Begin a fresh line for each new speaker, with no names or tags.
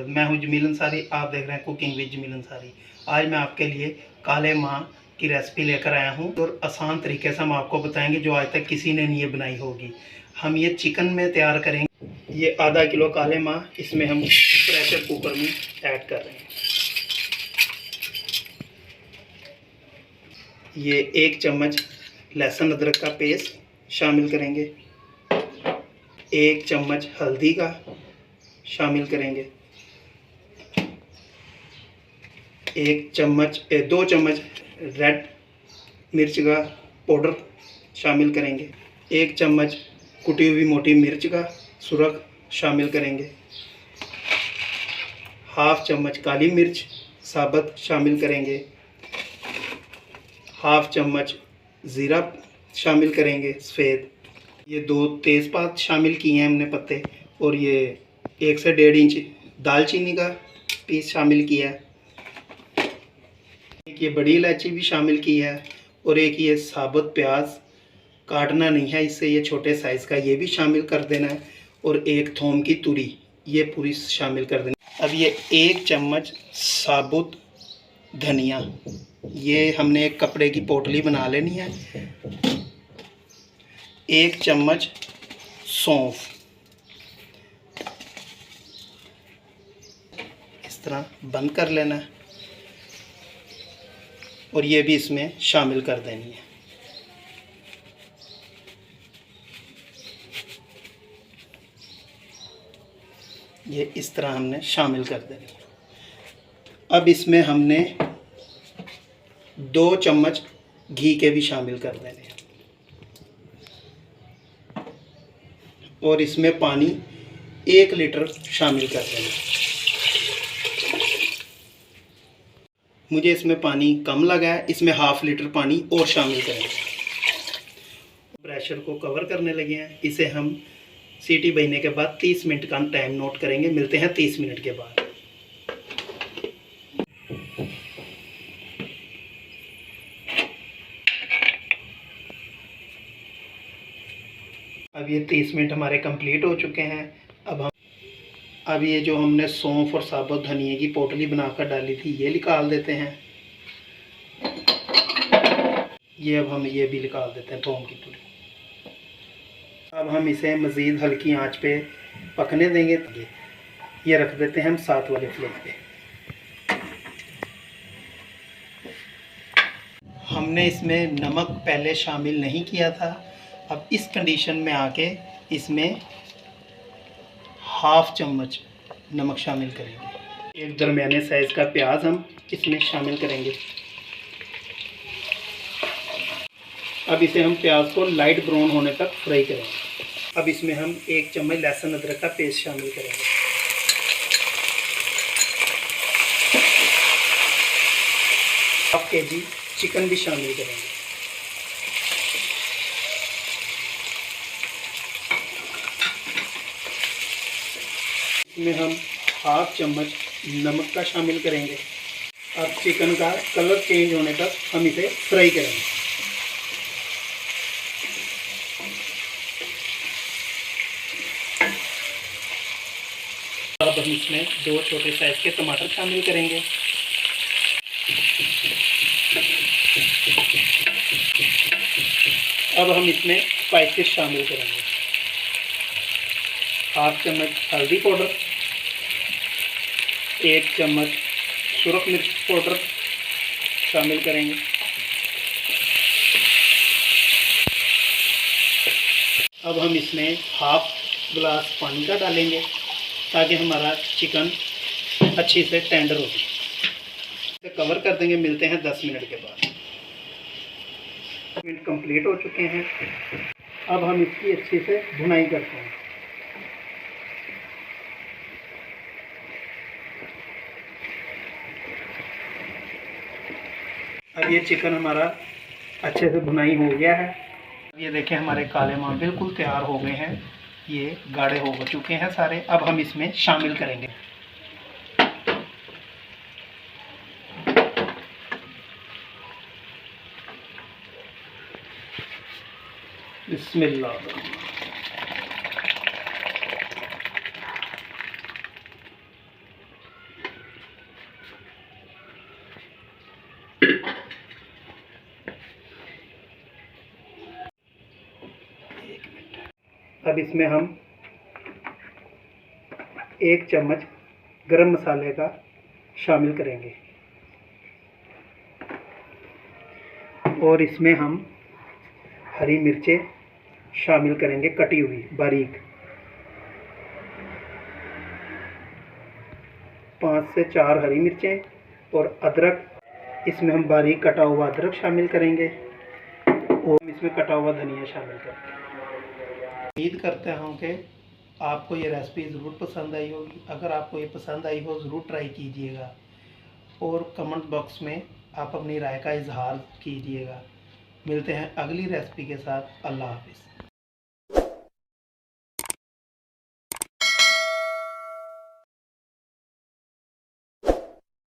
मैं हूं जमील अंसारी, आप देख रहे हैं कुकिंग विद जमील अंसारी। आज मैं आपके लिए काले माँ की रेसिपी लेकर आया हूं और आसान तरीके से हम आपको बताएंगे जो आज तक किसी ने नहीं बनाई होगी। हम ये चिकन में तैयार करेंगे। ये आधा किलो काले माँ इसमें हम प्रेशर कुकर में ऐड कर रहे हैं। ये 1 चम्मच लहसुन अदरक का पेस्ट शामिल करेंगे, 1 चम्मच हल्दी का शामिल करेंगे, 2 चम्मच रेड मिर्च का पाउडर शामिल करेंगे, 1 चम्मच कुटी हुई मोटी मिर्च का सुरख शामिल करेंगे, हाफ चम्मच काली मिर्च साबुत शामिल करेंगे, हाफ चम्मच ज़ीरा शामिल करेंगे सफ़ेद। ये 2 तेज़पात शामिल किए हैं हमने पत्ते, और ये 1 से 1.5 इंच दालचीनी का पीस शामिल किया है, एक ये बड़ी इलायची भी शामिल की है, और एक ये साबुत प्याज काटना नहीं है इससे, ये छोटे साइज़ का ये भी शामिल कर देना है, और 1 थोम की तुरी ये पूरी शामिल कर देनी। अब ये 1 चम्मच साबुत धनिया, ये हमने एक कपड़े की पोटली बना लेनी है, 1 चम्मच सौंफ इस तरह बंद कर लेना है, और ये भी इसमें शामिल कर देनी है। ये इस तरह हमने शामिल कर देनी है। अब इसमें हमने 2 चम्मच घी के भी शामिल कर देने हैं, और इसमें पानी 1 लीटर शामिल कर देना है। मुझे इसमें पानी कम लगा है, इसमें हाफ लीटर पानी और शामिल करेंगे। प्रेशर को कवर करने लगे हैं, इसे हम सीटी बजने के बाद 30 मिनट का टाइम नोट करेंगे। मिलते हैं 30 मिनट के बाद। अब ये 30 मिनट हमारे कंप्लीट हो चुके हैं। अब ये जो हमने सौंफ और साबुत धनिए की पोटली बनाकर डाली थी ये निकाल देते हैं। ये अब हम ये भी निकाल देते हैं थोम की तुरी। अब हम इसे मज़ीद हल्की आंच पे पकने देंगे। ये रख देते हैं हम 7 वाले फ्लेम पे। हमने इसमें नमक पहले शामिल नहीं किया था। अब इस कंडीशन में आके इसमें हाफ चम्मच नमक शामिल करेंगे। एक दरमियाने साइज़ का प्याज हम इसमें शामिल करेंगे। अब इसे हम प्याज को लाइट ब्राउन होने तक फ्राई करेंगे। अब इसमें हम 1 चम्मच लहसुन अदरक का पेस्ट शामिल करेंगे। हाफ केजी चिकन भी शामिल करेंगे। इसमें हम हाफ चम्मच नमक का शामिल करेंगे। अब चिकन का कलर चेंज होने तक हम इसे फ्राई करेंगे। अब हम इसमें 2 छोटे साइज के टमाटर शामिल करेंगे। अब हम इसमें स्पाइसेस शामिल करेंगे। हाफ चम्मच हल्दी पाउडर, 1 चम्मच सुरख मिर्च पाउडर शामिल करेंगे। अब हम इसमें हाफ गिलास पानी का डालेंगे ताकि हमारा चिकन अच्छी से टेंडर हो जाए। इसे कवर कर देंगे। मिलते हैं 10 मिनट के बाद। मिनट कंप्लीट हो चुके हैं। अब हम इसकी अच्छी से भुनाई करते हैं। अब ये चिकन हमारा अच्छे से भुनाई हो गया है। ये देखें हमारे काले माँ बिल्कुल तैयार हो गए हैं। ये गाढ़े हो चुके हैं सारे। अब हम इसमें शामिल करेंगे। बिस्मिल्लाह। अब इसमें हम 1 चम्मच गरम मसाले का शामिल करेंगे और इसमें हम हरी मिर्चें शामिल करेंगे कटी हुई बारीक, 5 से 4 हरी मिर्चें और अदरक, इसमें हम बारीक कटा हुआ अदरक शामिल करेंगे और इसमें कटा हुआ धनिया शामिल करेंगे। उम्मीद करते हैं कि आपको ये रेसिपी ज़रूर पसंद आई होगी। अगर आपको ये पसंद आई हो ज़रूर ट्राई कीजिएगा और कमेंट बॉक्स में आप अपनी राय का इजहार कीजिएगा। मिलते हैं अगली रेसिपी के साथ। अल्लाह हाफ़िज़।